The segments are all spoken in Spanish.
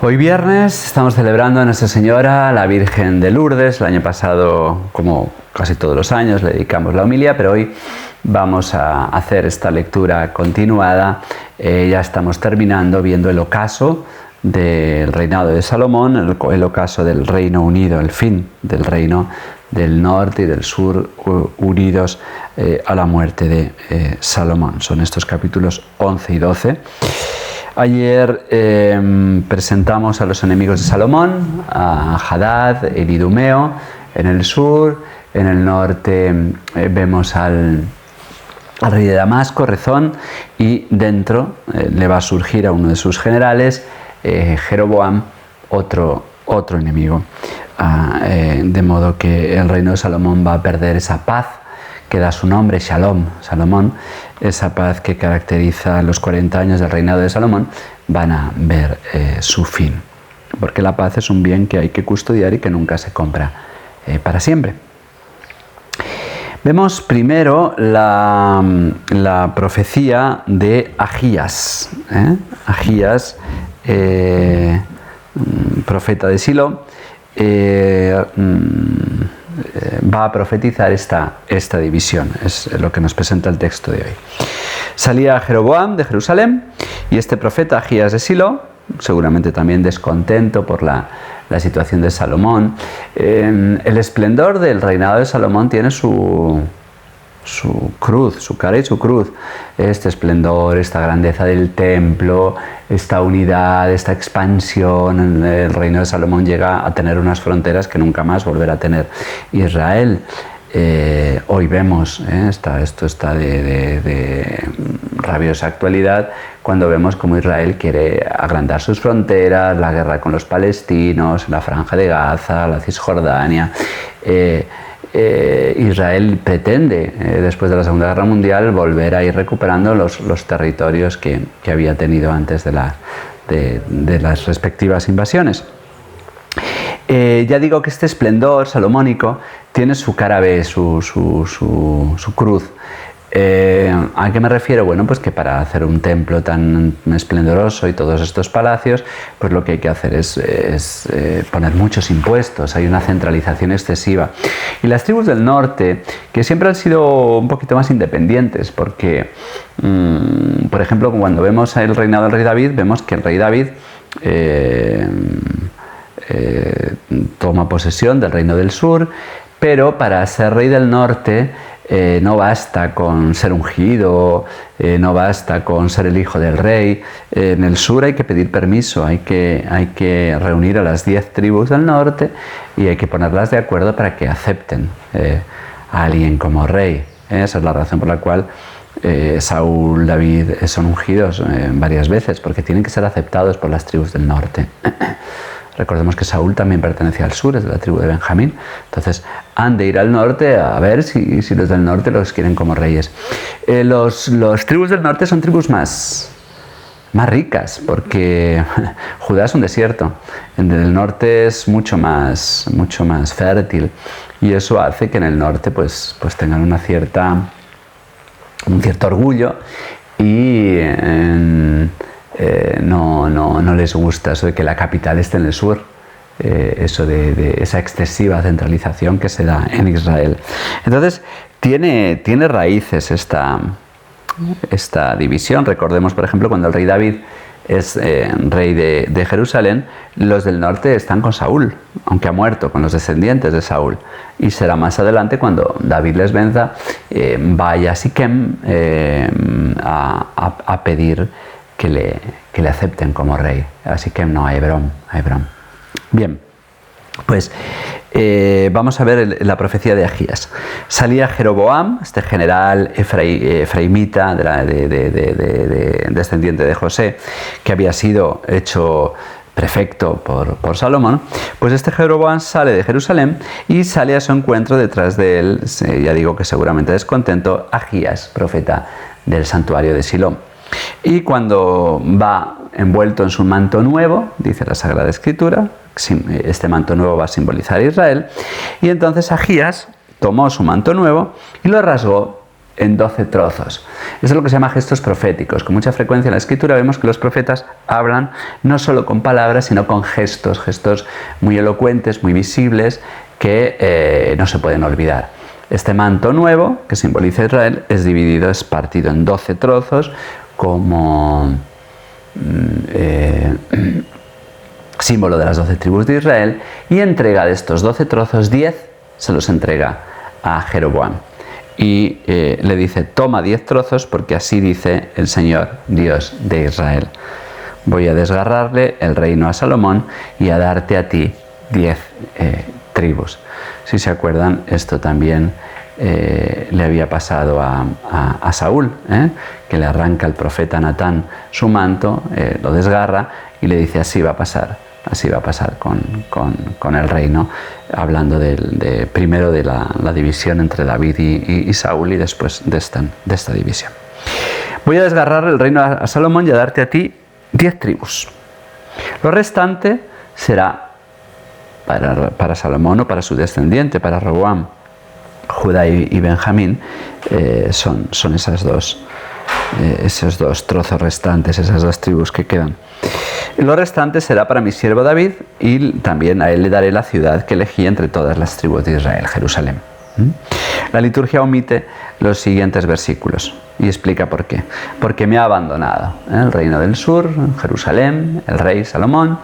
Hoy viernes estamos celebrando a Nuestra Señora, la Virgen de Lourdes. El año pasado, como casi todos los años, le dedicamos la homilía, pero hoy vamos a hacer esta lectura continuada. Ya estamos terminando viendo el ocaso del reinado de Salomón, el ocaso del Reino Unido, el fin del reino del norte y del sur unidos a la muerte de Salomón. Son estos capítulos 11 y 12. Ayer presentamos a los enemigos de Salomón, a Hadad, el Idumeo, en el sur. En el norte vemos al rey de Damasco, Rezón, y dentro le va a surgir a uno de sus generales, Jeroboam, otro enemigo. De modo que el reino de Salomón va a perder esa paz que da su nombre, Shalom, Salomón, esa paz que caracteriza los 40 años del reinado de Salomón, van a ver su fin. Porque la paz es un bien que hay que custodiar y que nunca se compra para siempre. Vemos primero la profecía de Ahías. Ahías, profeta de Silo, va a profetizar esta división. Es lo que nos presenta el texto de hoy. Salía Jeroboam de Jerusalén y este profeta Ahías de Silo, seguramente también descontento por la situación de Salomón. El esplendor del reinado de Salomón tiene su cruz, su cara y su cruz. Este esplendor, esta grandeza del templo, esta unidad, esta expansión. El reino de Salomón llega a tener unas fronteras que nunca más volverá a tener Israel. Hoy vemos, esto está de rabiosa actualidad, cuando vemos cómo Israel quiere agrandar sus fronteras, la guerra con los palestinos, la Franja de Gaza, la Cisjordania. Israel pretende, después de la Segunda Guerra Mundial, volver a ir recuperando los territorios que había tenido antes de las respectivas invasiones. Ya digo que este esplendor salomónico tiene su cara B, su cruz. ¿A qué me refiero? Bueno, pues que para hacer un templo tan esplendoroso y todos estos palacios, pues lo que hay que hacer es poner muchos impuestos. Hay una centralización excesiva. Y las tribus del norte, que siempre han sido un poquito más independientes, porque, por ejemplo, cuando vemos el reinado del rey David, vemos que el rey David toma posesión del reino del sur, pero para ser rey del norte no basta con ser ungido, no basta con ser el hijo del rey. En el sur hay que pedir permiso, hay que reunir a las 10 tribus del norte y hay que ponerlas de acuerdo para que acepten a alguien como rey. Esa es la razón por la cual Saúl, David son ungidos varias veces, porque tienen que ser aceptados por las tribus del norte. Recordemos que Saúl también pertenecía al sur, es de la tribu de Benjamín. Entonces han de ir al norte a ver si los del norte los quieren como reyes. Los tribus del norte son tribus más ricas, porque Judá es un desierto. En el norte es mucho más fértil, y eso hace que en el norte pues tengan un cierto orgullo y no les gusta eso de que la capital esté en el sur, eso de esa excesiva centralización que se da en Israel. Entonces tiene raíces esta división. Recordemos, por ejemplo, cuando el rey David es rey de Jerusalén, los del norte están con Saúl, aunque ha muerto, con los descendientes de Saúl. Y será más adelante, cuando David les venza, vaya a Siquem a pedir que le acepten como rey. Así que no, a Hebrón. Bien, pues vamos a ver la profecía de Ahías. Salía Jeroboam, este general efraimita, descendiente de José, que había sido hecho prefecto por Salomón. Pues este Jeroboam sale de Jerusalén y sale a su encuentro. Detrás de él, ya digo que seguramente descontento, Ahías, profeta del santuario de Silo. Y cuando va envuelto en su manto nuevo, dice la Sagrada Escritura, este manto nuevo va a simbolizar a Israel, y entonces Ahías tomó su manto nuevo y lo rasgó en 12 trozos. Eso es lo que se llama gestos proféticos. Con mucha frecuencia en la Escritura vemos que los profetas hablan no solo con palabras, sino con gestos, gestos muy elocuentes, muy visibles, que no se pueden olvidar. Este manto nuevo, que simboliza Israel, es dividido, es partido en 12 trozos como símbolo de las 12 tribus de Israel, y entrega de estos 12 trozos, 10 se los entrega a Jeroboam. Y le dice, toma 10 trozos porque así dice el Señor, Dios de Israel. Voy a desgarrarle el reino a Salomón y a darte a ti 10 tribus. Si se acuerdan, esto también le había pasado a Saúl, que le arranca el profeta Natán su manto, lo desgarra y le dice, así va a pasar con el reino, hablando primero de la división entre David y Saúl y después de esta división. Voy a desgarrar el reino a Salomón y a darte a ti 10 tribus. Lo restante será para Salomón o para su descendiente, para Roboam. Judá y Benjamín son esos dos trozos restantes, esas 2 tribus que quedan. Lo restante será para mi siervo David, y también a él le daré la ciudad que elegí entre todas las tribus de Israel, Jerusalén. La liturgia omite los siguientes versículos y explica por qué. Porque me ha abandonado. El reino del sur, Jerusalén, el rey Salomón,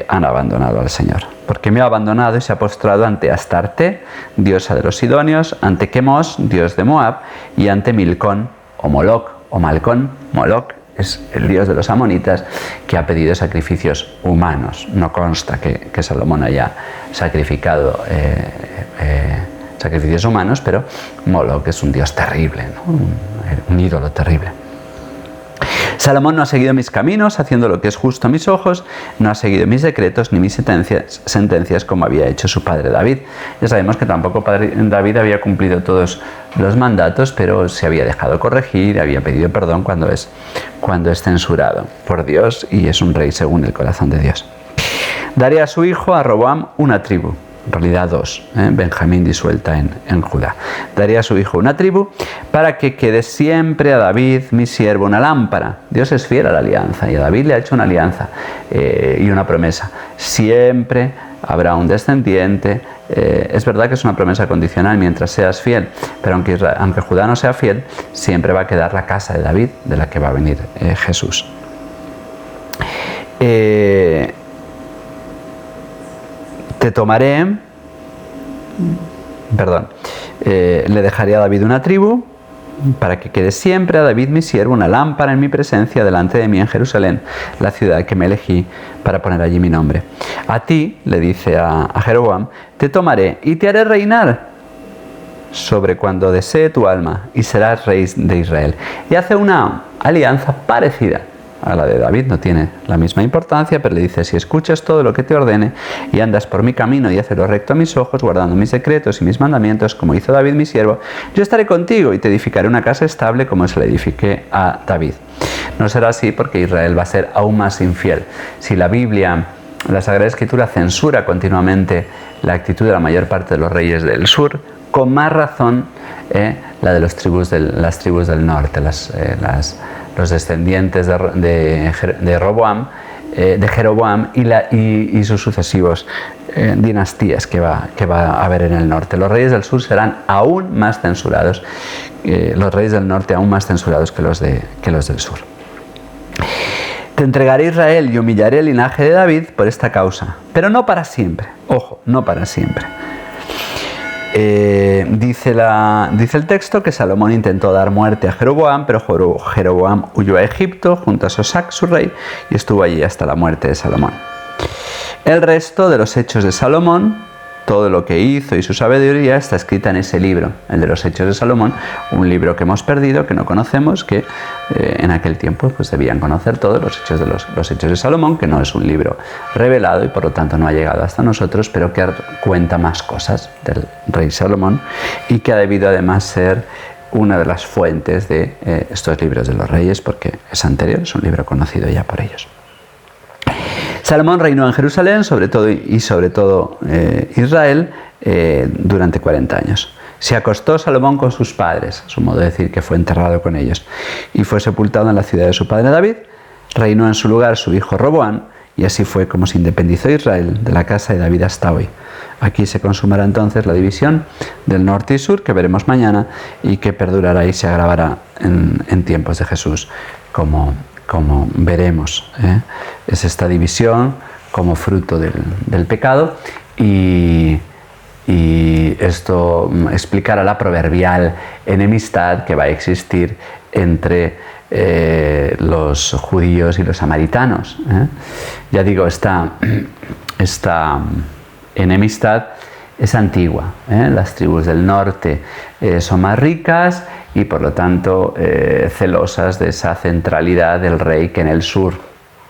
han abandonado al Señor. Porque me ha abandonado y se ha postrado ante Astarte, diosa de los sidonios, ante Quemos, dios de Moab, y ante Milcón o Moloc o Malcón. Moloc es el dios de los amonitas, que ha pedido sacrificios humanos. No consta que Salomón haya sacrificado sacrificios humanos, pero Moloc es un dios terrible, ¿no? Un ídolo terrible. Salomón no ha seguido mis caminos, haciendo lo que es justo a mis ojos, no ha seguido mis decretos ni mis sentencias como había hecho su padre David. Ya sabemos que tampoco David había cumplido todos los mandatos, pero se había dejado corregir, había pedido perdón cuando es censurado por Dios, y es un rey según el corazón de Dios. Daré a su hijo, a Roboam, una tribu. En realidad 2, Benjamín disuelta en Judá. Daré a su hijo una tribu para que quede siempre a David, mi siervo, una lámpara. Dios es fiel a la alianza, y a David le ha hecho una alianza y una promesa. Siempre habrá un descendiente. Es verdad que es una promesa condicional mientras seas fiel, pero aunque Judá no sea fiel, siempre va a quedar la casa de David, de la que va a venir Jesús. Te tomaré, le dejaré a David una tribu para que quede siempre a David mi siervo una lámpara en mi presencia delante de mí en Jerusalén, la ciudad que me elegí para poner allí mi nombre. A ti, le dice a Jeroboam, te tomaré y te haré reinar sobre cuando desee tu alma, y serás rey de Israel. Y hace una alianza parecida a la de David, no tiene la misma importancia, pero le dice, si escuchas todo lo que te ordene y andas por mi camino y haces lo recto a mis ojos, guardando mis decretos y mis mandamientos, como hizo David mi siervo, yo estaré contigo y te edificaré una casa estable como se la edifiqué a David. No será así, porque Israel va a ser aún más infiel. Si la Biblia, la Sagrada Escritura, censura continuamente la actitud de la mayor parte de los reyes del sur, con más razón la de las tribus del norte, los descendientes de Roboam, de Jeroboam y sus sucesivos dinastías que va a haber en el norte. Los reyes del sur serán aún más censurados, los reyes del norte aún más censurados que los del sur. Te entregaré Israel y humillaré el linaje de David por esta causa, pero no para siempre. Ojo, no para siempre. Dice el texto que Salomón intentó dar muerte a Jeroboam, pero Jeroboam huyó a Egipto junto a Sosac, su rey, y estuvo allí hasta la muerte de Salomón. El resto de los hechos de Salomón, todo lo que hizo y su sabiduría, está escrita en ese libro, el de los hechos de Salomón, un libro que hemos perdido, que no conocemos, que en aquel tiempo pues debían conocer todos los hechos de Salomón, que no es un libro revelado y por lo tanto no ha llegado hasta nosotros, pero que cuenta más cosas del rey Salomón, y que ha debido además ser una de las fuentes de estos libros de los reyes, porque es anterior, es un libro conocido ya por ellos. Salomón reinó en Jerusalén, sobre todo Israel, durante 40 años. Se acostó Salomón con sus padres, a su modo de decir que fue enterrado con ellos, y fue sepultado en la ciudad de su padre David. Reinó en su lugar su hijo Roboam, y así fue como se independizó Israel de la casa de David hasta hoy. Aquí se consumará entonces la división del norte y sur, que veremos mañana, y que perdurará y se agravará en tiempos de Jesús, como veremos. Es esta división como fruto del pecado, y esto explicará la proverbial enemistad que va a existir entre los judíos y los samaritanos. Ya digo, esta enemistad es antigua. Las tribus del norte son más ricas y por lo tanto celosas de esa centralidad del rey que en el sur,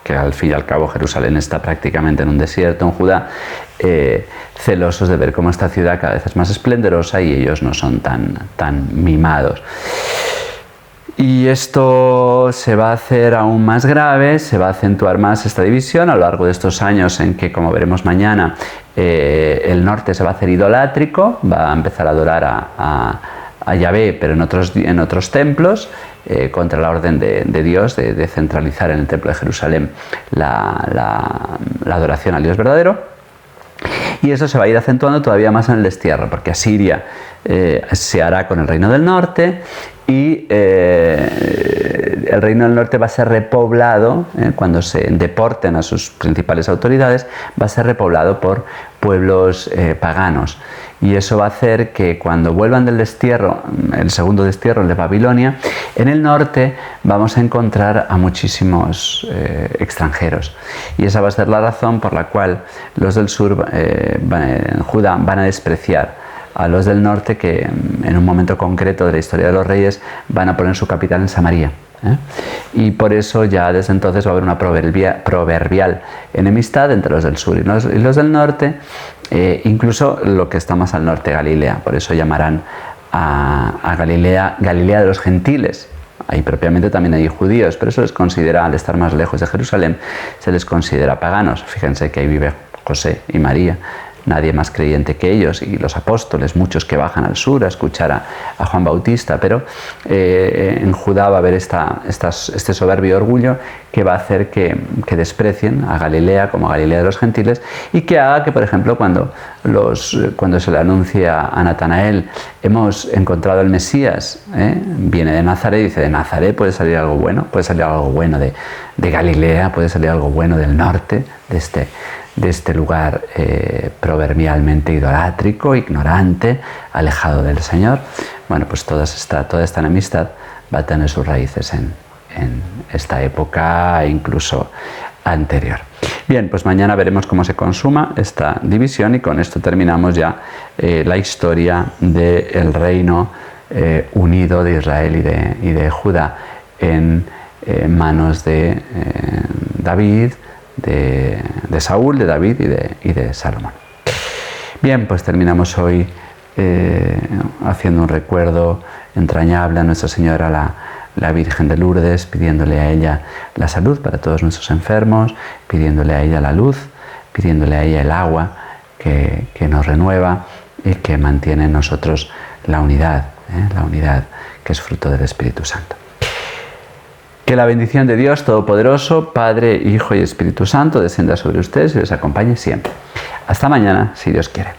que al fin y al cabo Jerusalén está prácticamente en un desierto en Judá, celosos de ver cómo esta ciudad cada vez es más esplendorosa y ellos no son tan mimados. Y esto se va a hacer aún más grave, se va a acentuar más esta división a lo largo de estos años en que, como veremos mañana, el norte se va a hacer idolátrico, va a empezar a adorar a Yahvé, pero en otros templos, contra la orden de Dios de centralizar en el templo de Jerusalén la adoración al Dios verdadero. Y eso se va a ir acentuando todavía más en el destierro, porque Asiria se hará con el reino del norte y el reino del norte va a ser repoblado, cuando se deporten a sus principales autoridades, va a ser repoblado por pueblos paganos. Y eso va a hacer que cuando vuelvan del destierro, el segundo destierro, el de Babilonia, en el norte vamos a encontrar a muchísimos extranjeros. Y esa va a ser la razón por la cual los del sur, Judá, van a despreciar a los del norte, que en un momento concreto de la historia de los reyes van a poner su capital en Samaria. Y por eso ya desde entonces va a haber una proverbial enemistad entre los del sur y los del norte, incluso lo que está más al norte, Galilea. Por eso llamarán a Galilea de los gentiles. Ahí propiamente también hay judíos, pero eso les considera, al estar más lejos de Jerusalén, se les considera paganos. Fíjense que ahí vive José y María, nadie más creyente que ellos, y los apóstoles, muchos que bajan al sur a escuchar a Juan Bautista, pero en Judá va a haber este soberbio orgullo que va a hacer que desprecien a Galilea como a Galilea de los gentiles, y que haga que, por ejemplo, cuando se le anuncia a Natanael, hemos encontrado al Mesías, viene de Nazaret, y dice, de Nazaret puede salir algo bueno de Galilea, puede salir algo bueno del norte, de este lugar proverbialmente idolátrico, ignorante, alejado del Señor. Bueno, pues toda esta enemistad va a tener sus raíces en esta época e incluso anterior. Bien, pues mañana veremos cómo se consuma esta división, y con esto terminamos ya la historia del reino unido de Israel y de Judá en manos de David, de Saúl, de David y de Salomón. Bien, pues terminamos hoy haciendo un recuerdo entrañable a Nuestra Señora, la Virgen de Lourdes, pidiéndole a ella la salud para todos nuestros enfermos, pidiéndole a ella la luz, pidiéndole a ella el agua que nos renueva y que mantiene en nosotros la unidad que es fruto del Espíritu Santo. Que la bendición de Dios Todopoderoso, Padre, Hijo y Espíritu Santo, descienda sobre ustedes y les acompañe siempre. Hasta mañana, si Dios quiere.